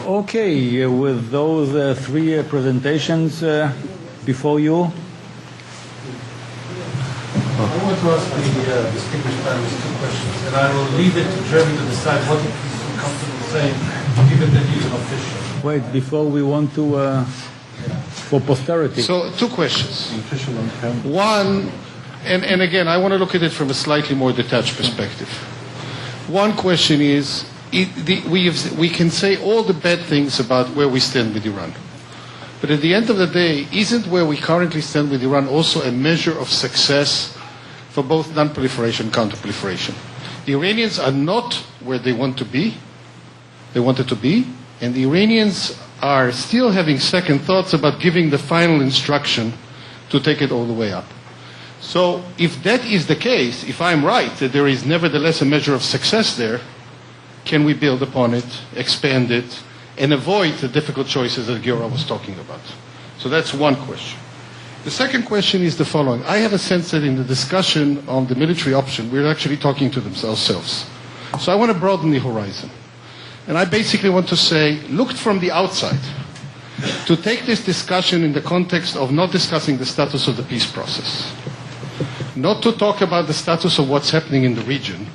Okay, with those three presentations before you. I want to ask the distinguished panelists two questions, and I will leave it to Jeremy to decide what he's comfortable saying, given that he's an official. Wait, before we want to, for posterity. So, two questions. One, and again, I want to look at it from a slightly more detached perspective. One question is, we can say all the bad things about where we stand with Iran. But at the end of the day, isn't where we currently stand with Iran also a measure of success for both non-proliferation and counter-proliferation? The Iranians are not where they wanted to be, and the Iranians are still having second thoughts about giving the final instruction to take it all the way up. So if that is the case, if I'm right, that there is nevertheless a measure of success there, can we build upon it, expand it, and avoid the difficult choices that Giora was talking about? So that's one question. The second question is the following. I have a sense that in the discussion on the military option, we're actually talking to ourselves. So I want to broaden the horizon. And I basically want to say, looked from the outside, to take this discussion in the context of not discussing the status of the peace process, not to talk about the status of what's happening in the region,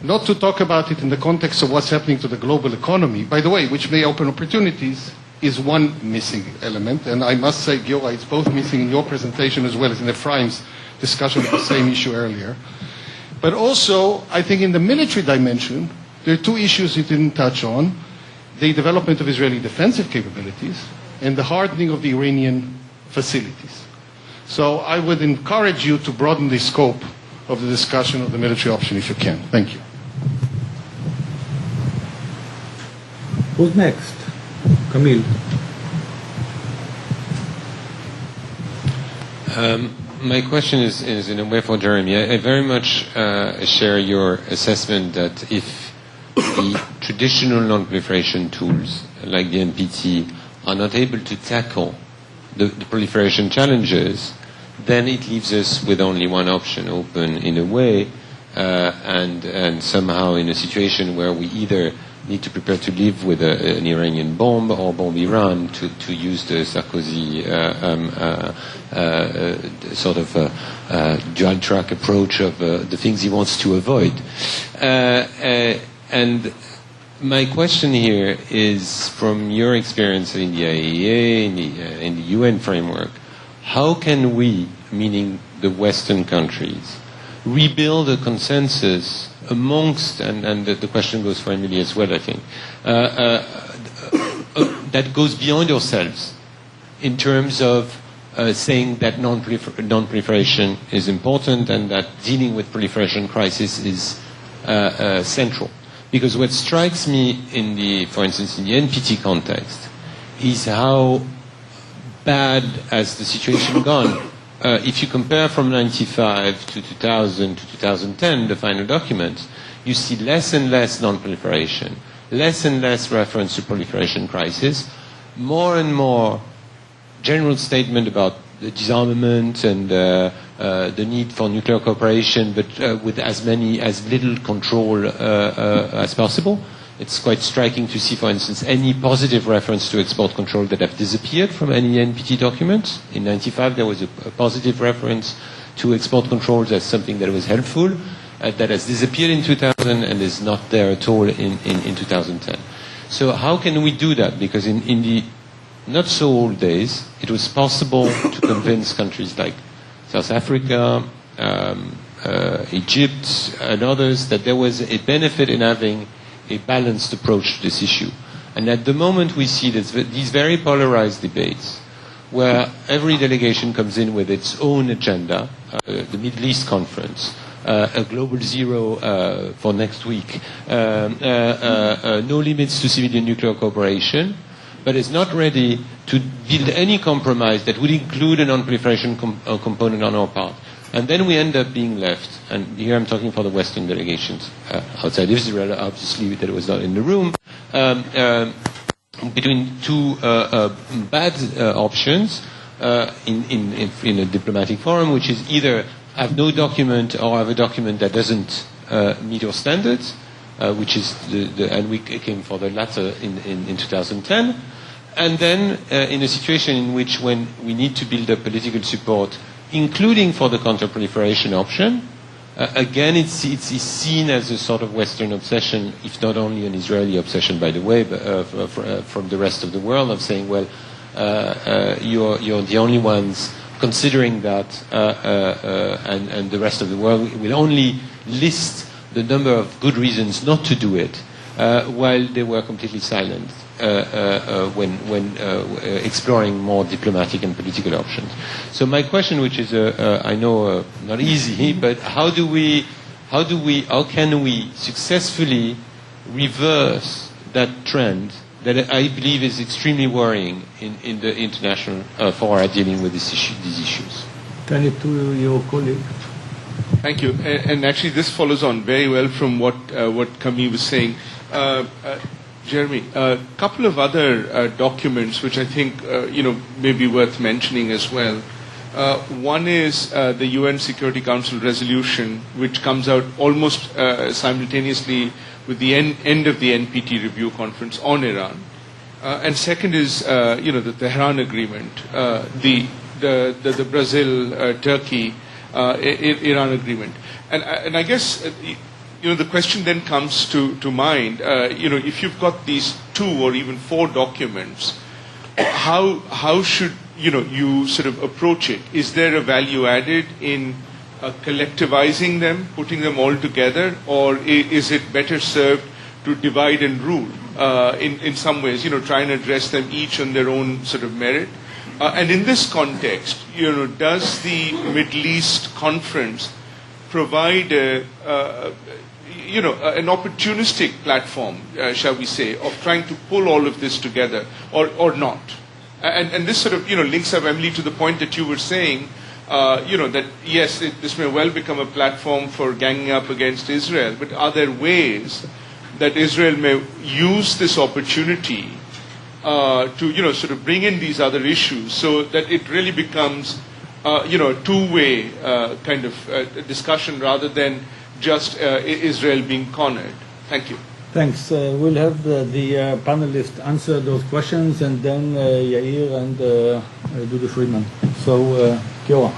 not to talk about it in the context of what's happening to the global economy, by the way, which may open opportunities, is one missing element. And I must say, Giora, it's both missing in your presentation as well as in Ephraim's discussion of the same issue earlier. But also, I think in the military dimension, there are two issues you didn't touch on: the development of Israeli defensive capabilities and the hardening of the Iranian facilities. So I would encourage you to broaden the scope of the discussion of the military option if you can. Thank you. Who's next? Camille. My question is in a way for Jeremy. I very much share your assessment that if the traditional non-proliferation tools, like the NPT, are not able to tackle the proliferation challenges, then it leaves us with only one option open in a way, and somehow in a situation where we either need to prepare to live with an Iranian bomb or bomb Iran, to use the Sarkozy sort of dual-track approach of the things he wants to avoid. And my question here is, from your experience in the IAEA, in the UN framework, how can we, meaning the Western countries, rebuild a consensus amongst, and the question goes for Emily as well, I think, that goes beyond ourselves in terms of saying that non-proliferation is important and that dealing with proliferation crisis is central. Because what strikes me for instance, in the NPT context, is how bad has the situation gone. If you compare from 1995 to 2000 to 2010, the final documents, you see less and less non-proliferation, less and less reference to proliferation crisis, more and more general statement about the disarmament and the need for nuclear cooperation, but with as little control as possible. It's quite striking to see, for instance, any positive reference to export control that have disappeared from any NPT documents. In 1995, there was a positive reference to export controls as something that was helpful. That has disappeared in 2000 and is not there at all in 2010. So how can we do that? Because in the not so old days, it was possible to convince countries like South Africa, Egypt, and others that there was a benefit in having a balanced approach to this issue. And at the moment we see these very polarized debates where every delegation comes in with its own agenda, the Middle East conference, a global zero for next week, no limits to civilian nuclear cooperation, but is not ready to build any compromise that would include a non-proliferation component on our part. And then we end up being left, and here I'm talking for the Western delegations outside Israel, obviously that was not in the room, between two bad options in a diplomatic forum, which is either have no document or have a document that doesn't meet our standards, which is and we came for the latter in 2010. And then in a situation in which when we need to build up political support, including for the counter-proliferation option, again, it's seen as a sort of Western obsession, if not only an Israeli obsession, by the way, but, from the rest of the world, of saying, well, you're the only ones considering that, and the rest of the world will only list the number of good reasons not to do it, while they were completely silent when exploring more diplomatic and political options. So my question, which is, I know not easy, but how can we successfully reverse that trend that I believe is extremely worrying in the international fora dealing with these issues? Turn it to your colleague. Thank you. And actually, this follows on very well from what Camille was saying. Jeremy, a couple of other documents which I think may be worth mentioning as well. One is the UN Security Council resolution, which comes out almost simultaneously with the end of the NPT review conference on Iran. And second is the Tehran agreement, the Brazil Turkey Iran agreement. And I guess the question then comes to mind, if you've got these 2 or even 4 documents, how should you sort of approach it? Is there a value added in collectivizing them, putting them all together, or is it better served to divide and rule in some ways, try and address them each on their own sort of merit? And in this context, does the Middle East conference provide an opportunistic platform, shall we say, of trying to pull all of this together, or not? And this sort of, links up, Emily, to the point that you were saying, that yes, this may well become a platform for ganging up against Israel, but are there ways that Israel may use this opportunity to, sort of bring in these other issues so that it really becomes, a two-way kind of discussion rather than just Israel being cornered? Thank you. Thanks. We'll have the panelists answer those questions, and then Yair and Dudu Freeman. So, Kiora.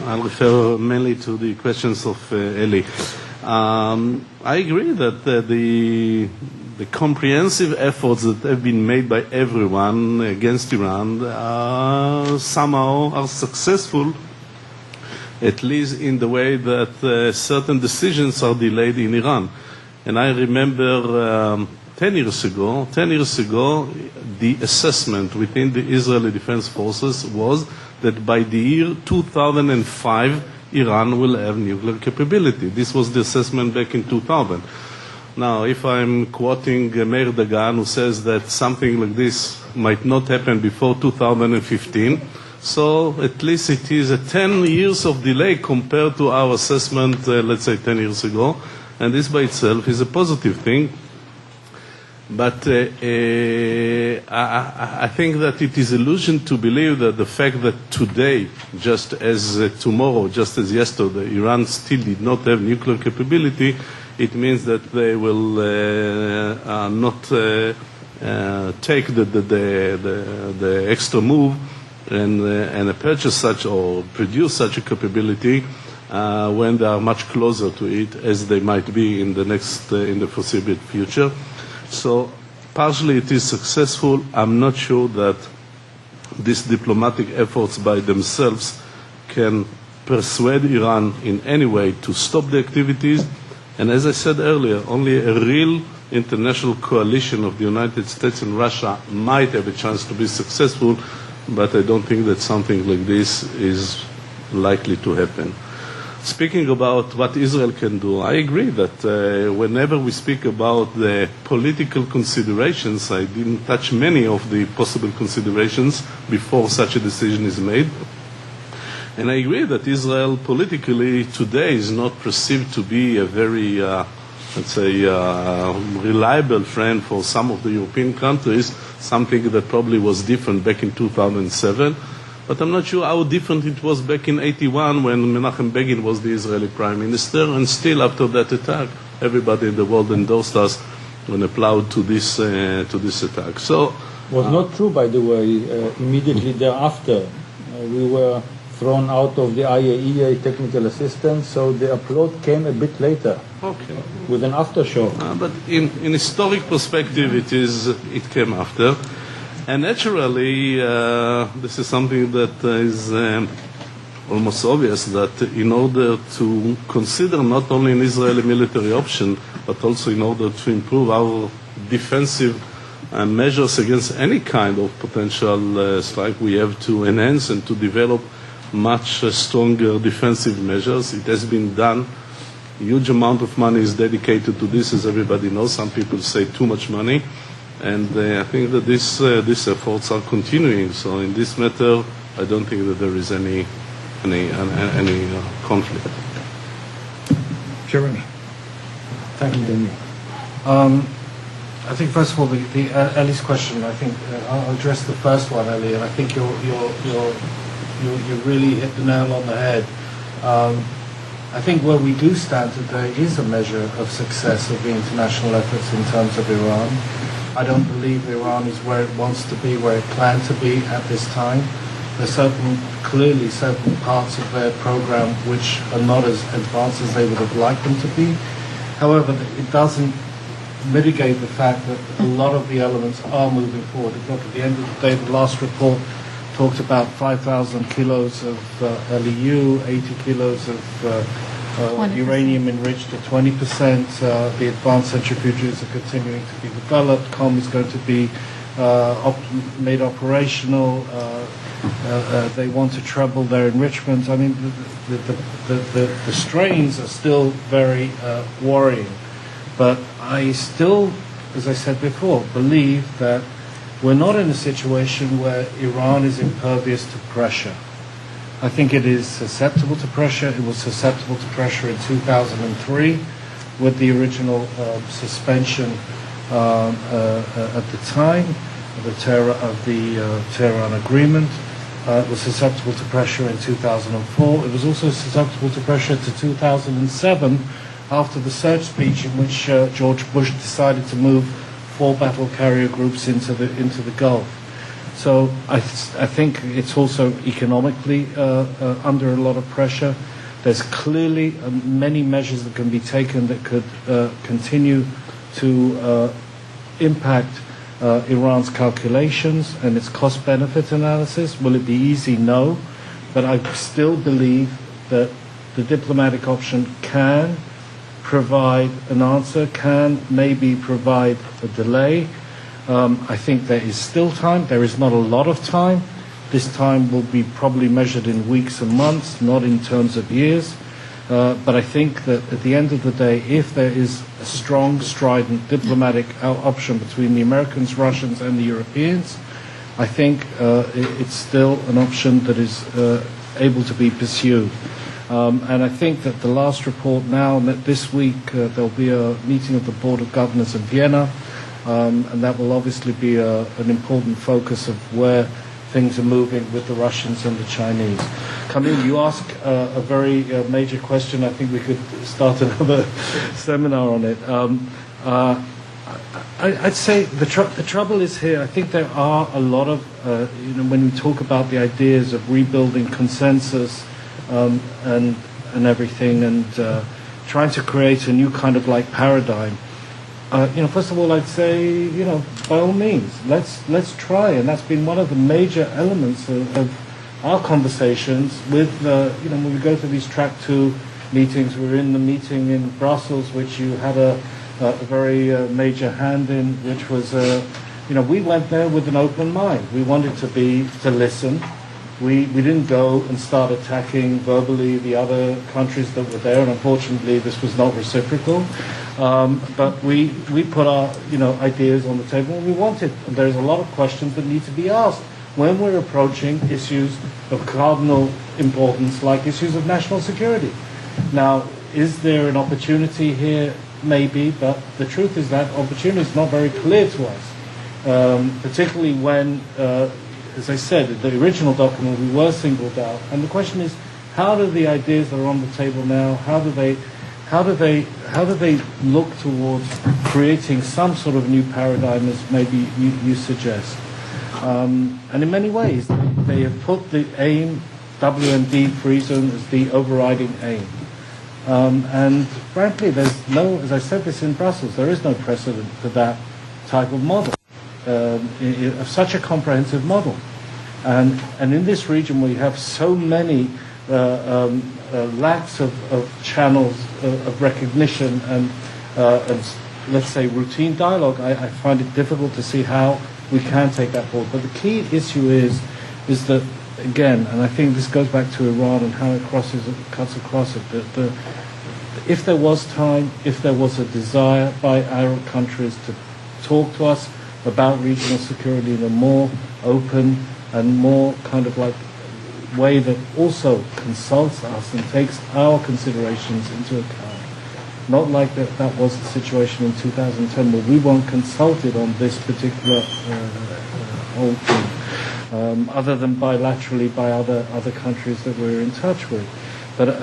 I'll refer mainly to the questions of Eli. I agree that the comprehensive efforts that have been made by everyone against Iran somehow are successful, at least in the way that certain decisions are delayed in Iran. And I remember 10 years ago, the assessment within the Israeli Defense Forces was that by the year 2005, Iran will have nuclear capability. This was the assessment back in 2000. Now, if I'm quoting Meir Dagan, who says that something like this might not happen before 2015, so at least it is a 10 years of delay compared to our assessment, let's say 10 years ago, and this by itself is a positive thing. But I think that it is illusion to believe that the fact that today, just as tomorrow, just as yesterday, Iran still did not have nuclear capability, it means that they will not take the extra move and purchase such or produce such a capability when they are much closer to it, as they might be in the foreseeable future. So partially it is successful. I'm not sure that these diplomatic efforts by themselves can persuade Iran in any way to stop the activities. And as I said earlier, only a real international coalition of the United States and Russia might have a chance to be successful, but I don't think that something like this is likely to happen. Speaking about what Israel can do, I agree that whenever we speak about the political considerations, I didn't touch many of the possible considerations before such a decision is made. And I agree that Israel politically today is not perceived to be a very, reliable friend for some of the European countries, something that probably was different back in 2007. But I'm not sure how different it was back in 81 when Menachem Begin was the Israeli prime minister, and still after that attack, everybody in the world endorsed us and applauded to this attack. So, Was not true, by the way. Immediately thereafter, we were thrown out of the IAEA technical assistance, so the applaud came a bit later, okay. with an aftershock. But in historic perspective, it came after. And naturally, this is something that is almost obvious, that in order to consider not only an Israeli military option, but also in order to improve our defensive measures against any kind of potential strike, we have to enhance and to develop much stronger defensive measures. It has been done. A huge amount of money is dedicated to this, as everybody knows. Some people say too much money. And I think that these efforts are continuing. So in this matter, I don't think that there is any conflict. Jeremy. Thank you. I think first of all, the Ellie's question. I think I'll address the first one, Ellie, and I think you really hit the nail on the head. I think where we do stand today is a measure of success of the international efforts in terms of Iran. I don't believe Iran is where it wants to be, where it planned to be at this time. There's clearly certain parts of their program which are not as advanced as they would have liked them to be. However, it doesn't mitigate the fact that a lot of the elements are moving forward. Look, at the end of the day, the last report talked about 5,000 kilos of LEU, 80 kilos of uranium enriched at 20%. The advanced centrifuges are continuing to be developed. COM is going to be made operational. They want to treble their enrichment. I mean, the strains are still very worrying. But I still, as I said before, believe that we're not in a situation where Iran is impervious to pressure. I think it is susceptible to pressure. It was susceptible to pressure in 2003 with the original suspension at the time of the Tehran Agreement. It was susceptible to pressure in 2004. It was also susceptible to pressure to 2007 after the surge speech in which George Bush decided to move 4 battle carrier groups into the Gulf. So I think it's also economically under a lot of pressure. There's clearly many measures that can be taken that could continue to impact Iran's calculations and its cost-benefit analysis. Will it be easy? No. But I still believe that the diplomatic option can provide an answer, can maybe provide a delay. I think there is still time. There is not a lot of time. This time will be probably measured in weeks and months, not in terms of years. But I think that at the end of the day, if there is a strong, strident diplomatic option between the Americans, Russians, and the Europeans, I think it's still an option that is able to be pursued. And I think that the last report now, that this week there'll be a meeting of the Board of Governors in Vienna, and that will obviously be an important focus of where things are moving with the Russians and the Chinese. Camille, you ask a very major question. I think we could start another seminar on it. I'd say the trouble is here. I think there are a lot of, when we talk about the ideas of rebuilding consensus and everything, and trying to create a new kind of like paradigm. First of all, I'd say, by all means, let's try, and that's been one of the major elements of our conversations with, when we go to these track 2 meetings. We were in the meeting in Brussels, which you had a very major hand in, which was, we went there with an open mind. We wanted to listen. We didn't go and start attacking verbally the other countries that were there, and unfortunately this was not reciprocal. But we put our ideas on the table, and we wanted. And there's a lot of questions that need to be asked when we're approaching issues of cardinal importance, like issues of national security. Now, is there an opportunity here? Maybe, but the truth is that opportunity is not very clear to us, particularly when as I said, the original document, we were singled out. And the question is, how do the ideas that are on the table now, how do they look towards creating some sort of new paradigm, as maybe you suggest? And in many ways, they have put the aim, WMD, free zone, as the overriding aim. And frankly, there's no, as I said this in Brussels, there is no precedent for that type of model, of such a comprehensive model. And in this region where you have so many lacks of channels of recognition and let's say routine dialogue, I find it difficult to see how we can take that forward. But the key issue is that, again, and I think this goes back to Iran and how it cuts across it, that if there was time, if there was a desire by Arab countries to talk to us about regional security in a more open and more kind of like way that also consults us and takes our considerations into account. Not like that was the situation in 2010 where we weren't consulted on this particular whole thing, other than bilaterally by other countries that we're in touch with. But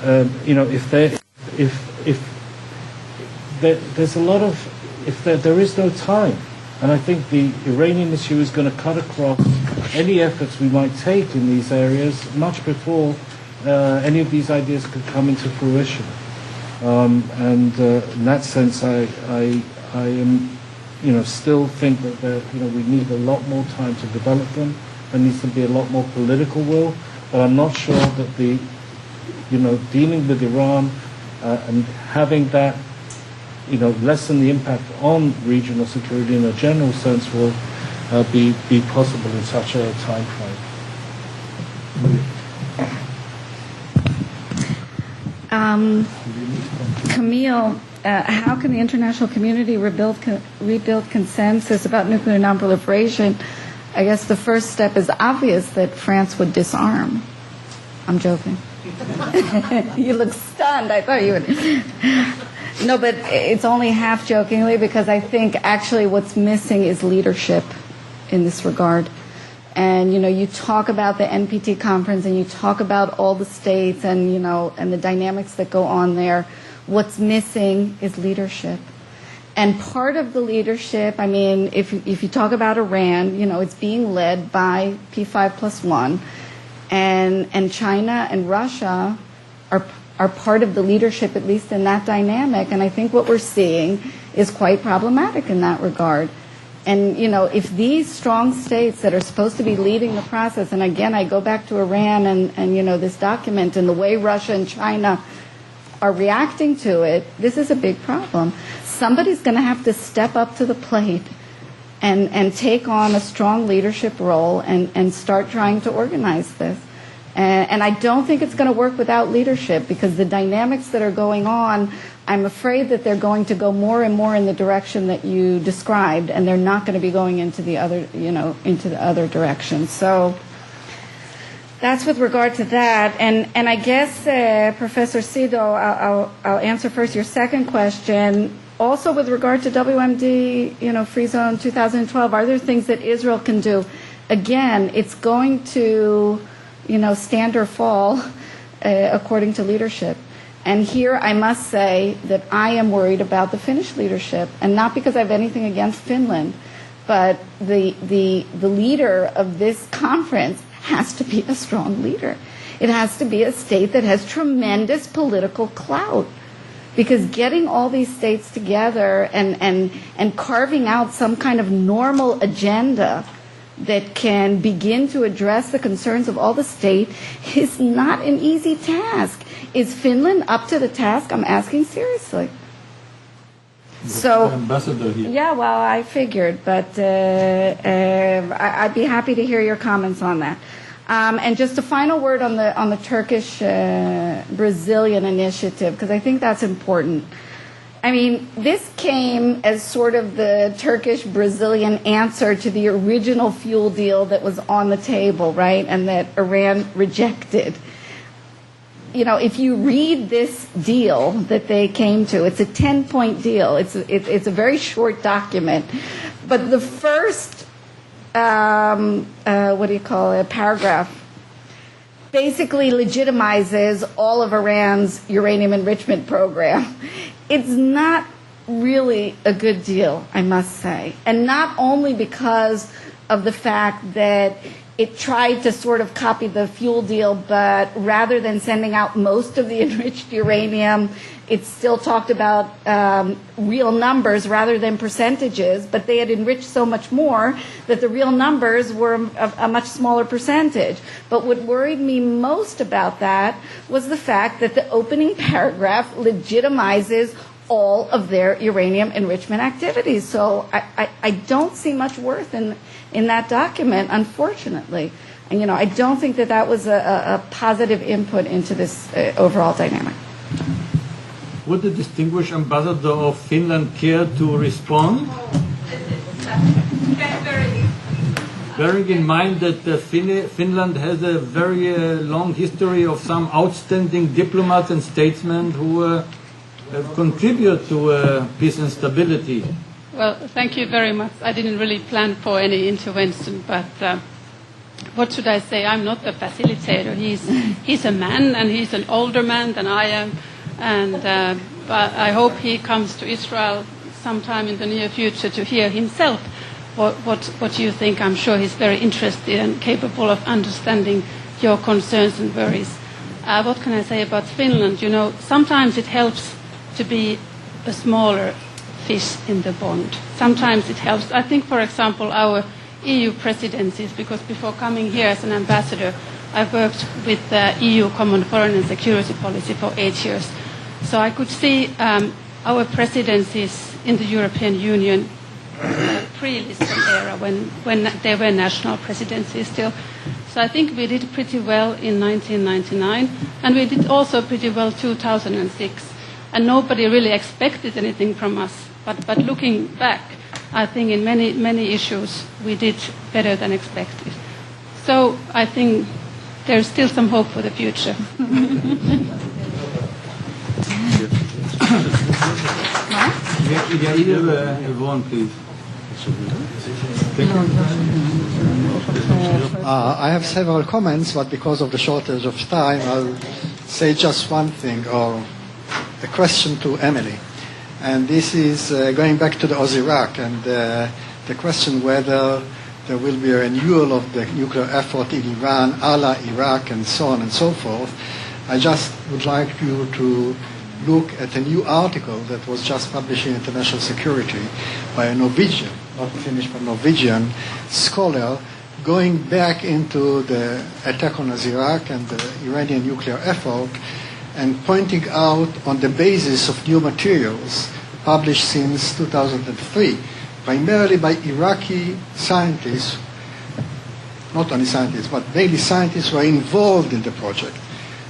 there is no time. And I think the Iranian issue is going to cut across any efforts we might take in these areas much before any of these ideas could come into fruition. In that sense, I am, still think that we need a lot more time to develop them. There needs to be a lot more political will. But I'm not sure that dealing with Iran and having that lessen the impact on regional security in a general sense will be possible in such a time frame. Camille, how can the international community rebuild consensus about nuclear nonproliferation? I guess the first step is obvious, that France would disarm. I'm joking. You look stunned. I thought you would. No, but it's only half jokingly, because I think actually what's missing is leadership in this regard. And, you talk about the NPT conference and you talk about all the states and, and the dynamics that go on there. What's missing is leadership. And part of the leadership, if you talk about Iran, it's being led by P5+1. And China and Russia are part of the leadership, at least in that dynamic. And I think what we're seeing is quite problematic in that regard. And, if these strong states that are supposed to be leading the process, and again, I go back to Iran and this document and the way Russia and China are reacting to it, this is a big problem. Somebody's going to have to step up to the plate and take on a strong leadership role and start trying to organize this. And I don't think it's going to work without leadership, because the dynamics that are going on, I'm afraid that they're going to go more and more in the direction that you described, and they're not going to be going into the other, into the other direction. So that's with regard to that. And I guess, Professor Sido, I'll answer first your second question. Also with regard to WMD, Free Zone 2012, are there things that Israel can do? Again, it's going to stand or fall according to leadership. And here I must say that I am worried about the Finnish leadership, and not because I have anything against Finland, but the leader of this conference has to be a strong leader. It has to be a state that has tremendous political clout, because getting all these states together and carving out some kind of normal agenda that can begin to address the concerns of all the state is not an easy task. Is Finland up to the task? I'm asking seriously. So, ambassador here. Yeah, well, I figured, but I'd be happy to hear your comments on that. And just a final word on the Turkish Brazilian initiative, because I think that's important. This came as sort of the Turkish-Brazilian answer to the original fuel deal that was on the table, right, and that Iran rejected. If you read this deal that they came to, it's a 10-point deal. It's a very short document. But the first paragraph basically legitimizes all of Iran's uranium enrichment program. It's not really a good deal, I must say. And not only because of the fact that it tried to sort of copy the fuel deal, but rather than sending out most of the enriched uranium, it still talked about real numbers rather than percentages, but they had enriched so much more that the real numbers were a much smaller percentage. But what worried me most about that was the fact that the opening paragraph legitimizes all of their uranium enrichment activities. So I don't see much worth in that document, unfortunately. And, I don't think that was a positive input into this overall dynamic. Would the distinguished ambassador of Finland care to respond? Bearing in mind that Finland has a very long history of some outstanding diplomats and statesmen who contribute to peace and stability. Well, thank you very much. I didn't really plan for any intervention, but what should I say? I'm not the facilitator. He's a man, and he's an older man than I am, and but I hope he comes to Israel sometime in the near future to hear himself what you think. I'm sure he's very interested and capable of understanding your concerns and worries. What can I say about Finland? Sometimes it helps to be a smaller fish in the pond. Sometimes it helps. I think, for example, our EU presidencies, because before coming here as an ambassador, I worked with the EU Common Foreign and Security Policy for 8 years. So I could see our presidencies in the European Union pre-Lisbon era when they were national presidencies still. So I think we did pretty well in 1999, and we did also pretty well 2006. And nobody really expected anything from us. But looking back, I think in many issues we did better than expected. So I think there's still some hope for the future. Yvonne, please. I have several comments, but because of the shortage of time, I'll say just one thing, or a question to Emily. And this is going back to the Iraq and the question whether there will be a renewal of the nuclear effort in Iran, a la Iraq, and so on and so forth. I just would like you to look at a new article that was just published in International Security by a Norwegian, not Finnish, but Norwegian scholar, going back into the attack on Iraq and the Iranian nuclear effort, and pointing out on the basis of new materials published since 2003, primarily by Iraqi scientists, not only scientists, but mainly scientists who are involved in the project.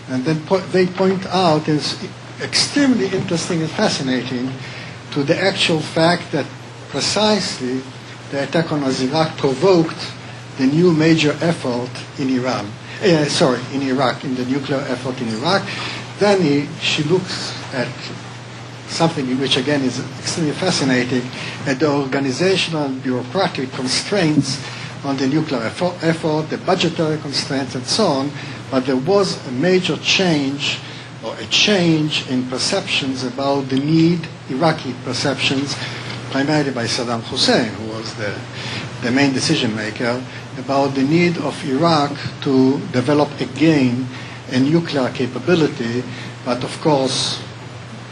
And then they point out, it's extremely interesting and fascinating, to the actual fact that precisely the attack on Iraq provoked the new major effort in Iraq, in the nuclear effort in Iraq. Then she looks at something which again is extremely fascinating, at the organizational and bureaucratic constraints on the nuclear effort, the budgetary constraints and so on, but there was a major change, or a change in perceptions about the need, Iraqi perceptions, primarily by Saddam Hussein, who was the main decision maker, about the need of Iraq to develop again a nuclear capability, but of course,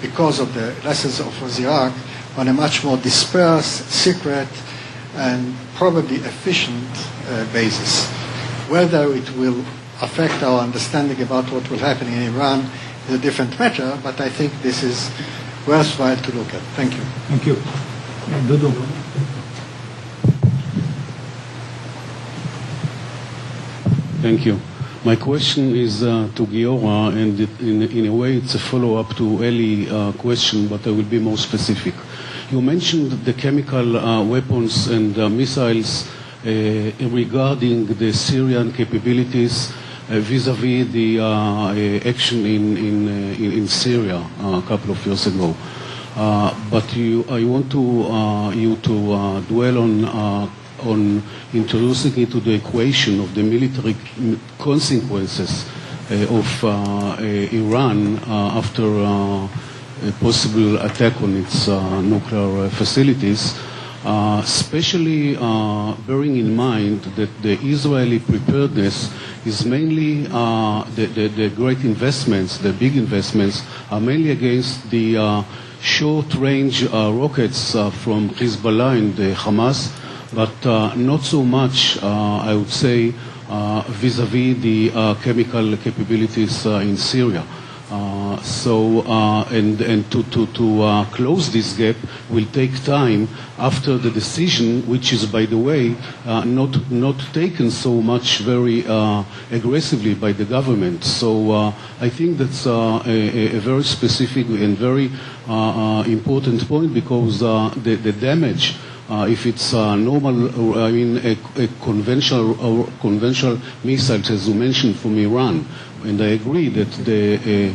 because of the lessons of Iraq, on a much more dispersed, secret, and probably efficient basis. Whether it will affect our understanding about what will happen in Iran is a different matter, but I think this is worthwhile to look at. Thank you. Thank you. Dudu. Thank you. My question is to Giora, and in a way it's a follow-up to Eli's question, but I will be more specific. You mentioned the chemical weapons and missiles regarding the Syrian capabilities vis-à-vis the action in Syria a couple of years ago. But I want you to dwell on on introducing into the equation of the military consequences of Iran after a possible attack on its nuclear facilities, especially bearing in mind that the Israeli preparedness is mainly the great investments, the big investments, are mainly against the short-range rockets from Hezbollah and Hamas, but not so much, I would say, vis-à-vis the chemical capabilities in Syria. And to close this gap will take time after the decision, which is, by the way, not taken so much very aggressively by the government. So I think that's a very specific and very important point, because the damage, if it's normal, I mean, a conventional missiles, as you mentioned, from Iran, and I agree that the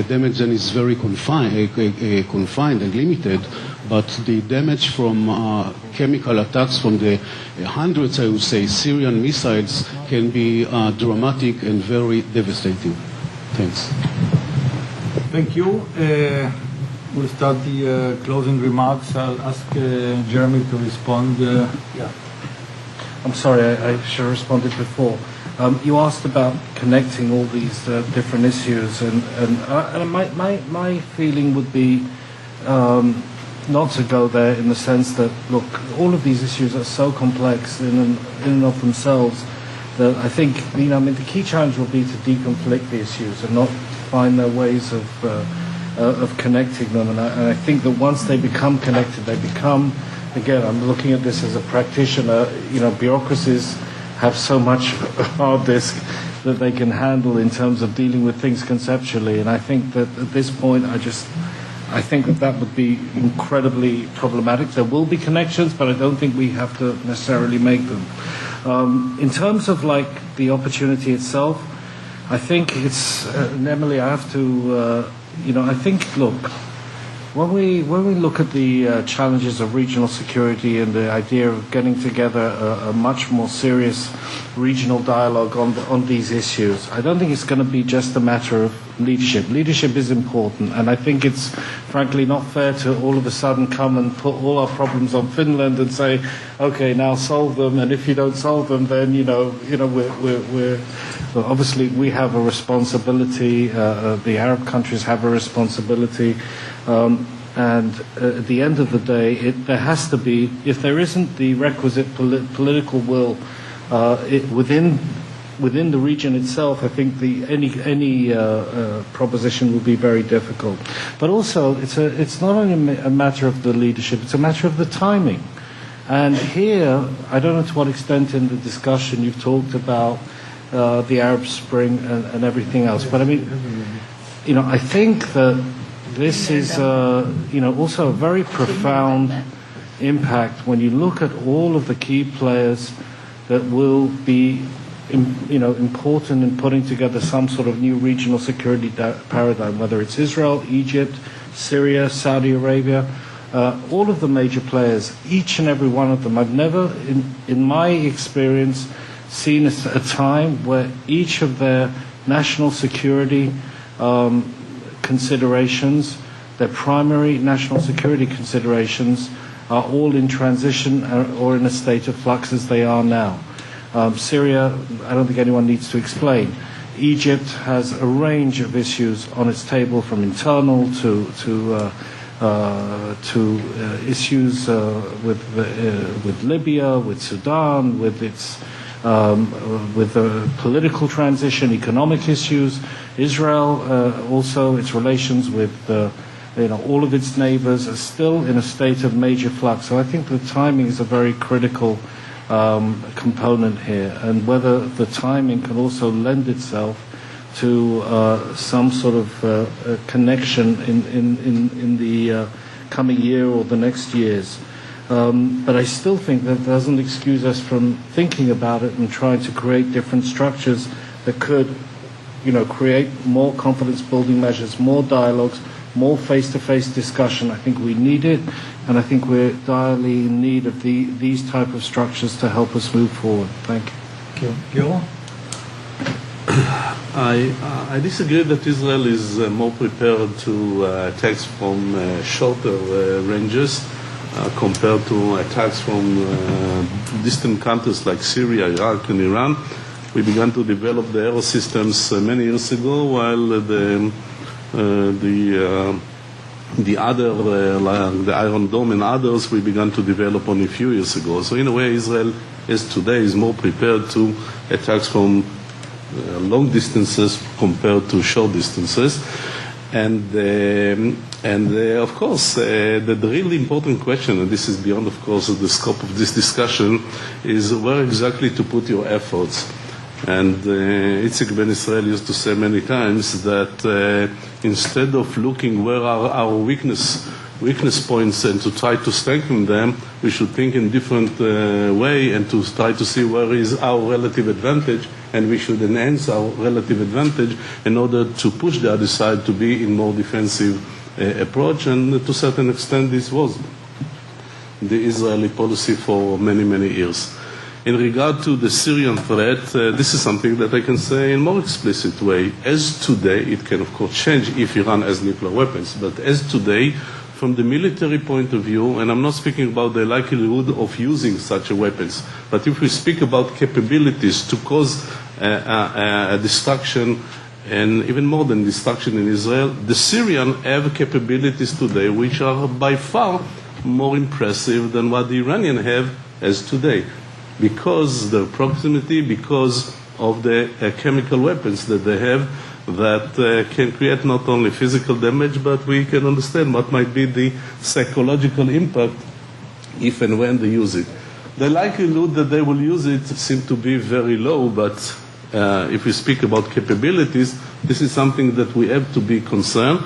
damage then is very confined and limited, but the damage from chemical attacks from the hundreds, I would say, Syrian missiles can be dramatic and very devastating. Thanks. Thank you. We'll start the closing remarks. I'll ask Jeremy to respond. Yeah. I'm sorry, I should have responded before. You asked about connecting all these different issues, and my feeling would be not to go there, in the sense that, look, all of these issues are so complex in and of themselves that I think, the key challenge will be to deconflict the issues and not find their ways of connecting them. And I think that once they become connected, they become, again, I'm looking at this as a practitioner, bureaucracies have so much hard disk that they can handle in terms of dealing with things conceptually. And I think that at this point, I think that would be incredibly problematic. There will be connections, but I don't think we have to necessarily make them. In terms of the opportunity itself, I think it's, and Emily, I have to, I think, look, when we look at the challenges of regional security and the idea of getting together a much more serious regional dialogue on these issues, I don't think it's going to be just a matter of leadership. Leadership is important, and I think it's frankly not fair to all of a sudden come and put all our problems on Finland and say, okay, now solve them, and if you don't solve them, then we're obviously we have a responsibility. The Arab countries have a responsibility. And at the end of the day, there has to be, if there isn't the requisite political will within the region itself, I think any proposition will be very difficult. But also, it's not only a matter of the leadership; it's a matter of the timing. And here, I don't know to what extent in the discussion you've talked about the Arab Spring and everything else, but I mean, I think that this is, also a very profound impact when you look at all of the key players that will be, important in putting together some sort of new regional security paradigm, whether it's Israel, Egypt, Syria, Saudi Arabia, all of the major players, each and every one of them. I've never, in my experience, seen a time where each of their national security considerations, their primary national security considerations, are all in transition or in a state of flux as they are now. Syria, I don't think anyone needs to explain. Egypt has a range of issues on its table, from internal to issues with Libya, with Sudan, with its with the political transition, economic issues. Israel, also its relations with all of its neighbors, are still in a state of major flux. So I think the timing is a very critical component here, and whether the timing can also lend itself to some sort of connection in the coming year or the next years. But I still think that doesn't excuse us from thinking about it and trying to create different structures that could, create more confidence-building measures, more dialogues, more face-to-face discussion. I think we need it, and I think we're direly in need of these type of structures to help us move forward. Thank you. Thank you. Giora? I disagree that Israel is more prepared to attacks from shorter ranges compared to attacks from distant countries like Syria, Iraq, and Iran. We began to develop the aero systems many years ago, while the Iron Dome and others we began to develop only a few years ago. So in a way, Israel today is more prepared to attacks from long distances compared to short distances. And of course, the really important question, and this is beyond, of course, the scope of this discussion, is where exactly to put your efforts. And Itzik Ben Israel used to say many times that instead of looking where are our weakness points and to try to strengthen them, we should think in different way and to try to see where is our relative advantage, and we should enhance our relative advantage in order to push the other side to be in more defensive approach. And to a certain extent, this was the Israeli policy for many, many years. In regard to the Syrian threat, this is something that I can say in a more explicit way. As today, it can of course change if Iran has nuclear weapons, but as today, from the military point of view, and I'm not speaking about the likelihood of using such weapons, but if we speak about capabilities to cause a destruction, and even more than destruction in Israel, the Syrians have capabilities today which are by far more impressive than what the Iranians have as today, because their proximity, because of the chemical weapons that they have that can create not only physical damage, but we can understand what might be the psychological impact if and when they use it. The likelihood that they will use it seems to be very low, but if we speak about capabilities, this is something that we have to be concerned.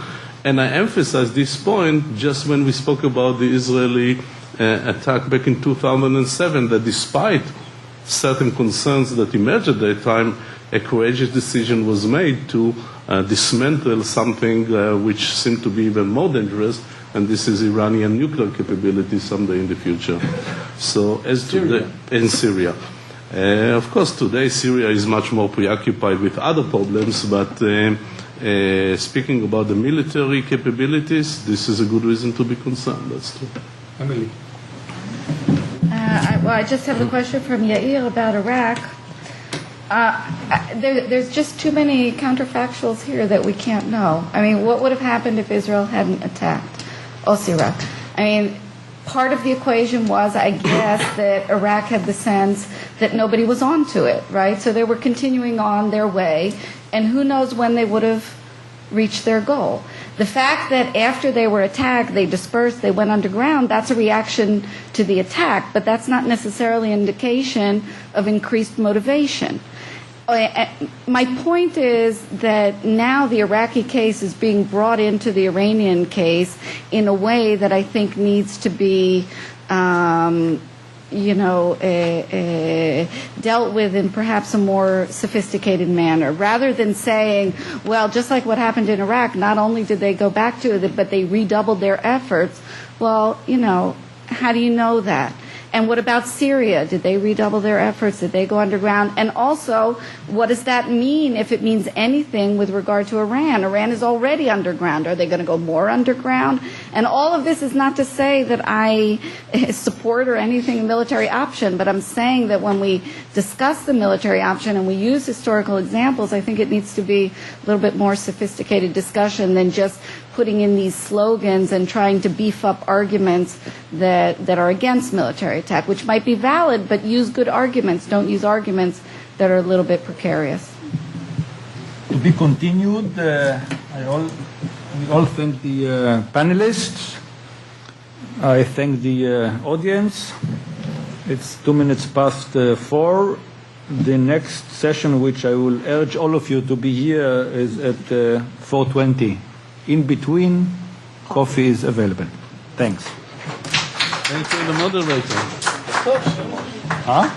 And I emphasize this point just when we spoke about the Israeli attack back in 2007, that despite certain concerns that emerged at that time, a courageous decision was made to dismantle something which seemed to be even more dangerous, and this is Iranian nuclear capability someday in the future. So as to the, in Syria. Of course, today Syria is much more preoccupied with other problems, but speaking about the military capabilities, this is a good reason to be concerned. That's true. Emily. I just have a question from Yair about Iraq. There's just too many counterfactuals here that we can't know. I mean, what would have happened if Israel hadn't attacked Syria? I mean, part of the equation was, I guess, that Iraq had the sense that nobody was onto it, right? So they were continuing on their way, and who knows when they would have reached their goal. The fact that after they were attacked, they dispersed, they went underground, that's a reaction to the attack, but that's not necessarily an indication of increased motivation. My point is that now the Iraqi case is being brought into the Iranian case in a way that I think needs to be dealt with in perhaps a more sophisticated manner, rather than saying, well, just like what happened in Iraq, not only did they go back to it, but they redoubled their efforts. Well, how do you know that? And what about Syria? Did they redouble their efforts? Did they go underground? And also, what does that mean, if it means anything, with regard to Iran? Iran is already underground. Are they going to go more underground? And all of this is not to say that I support or anything a military option, but I'm saying that when we discuss the military option and we use historical examples, I think it needs to be a little bit more sophisticated discussion than just putting in these slogans and trying to beef up arguments that are against military attack, which might be valid, but use good arguments. Don't use arguments that are a little bit precarious. To be continued, we all thank the panelists. I thank the audience. It's 4:02. The next session, which I will urge all of you to be here, is at 4:20. In between, coffee is available. Thanks. Thank you, the moderator. Huh?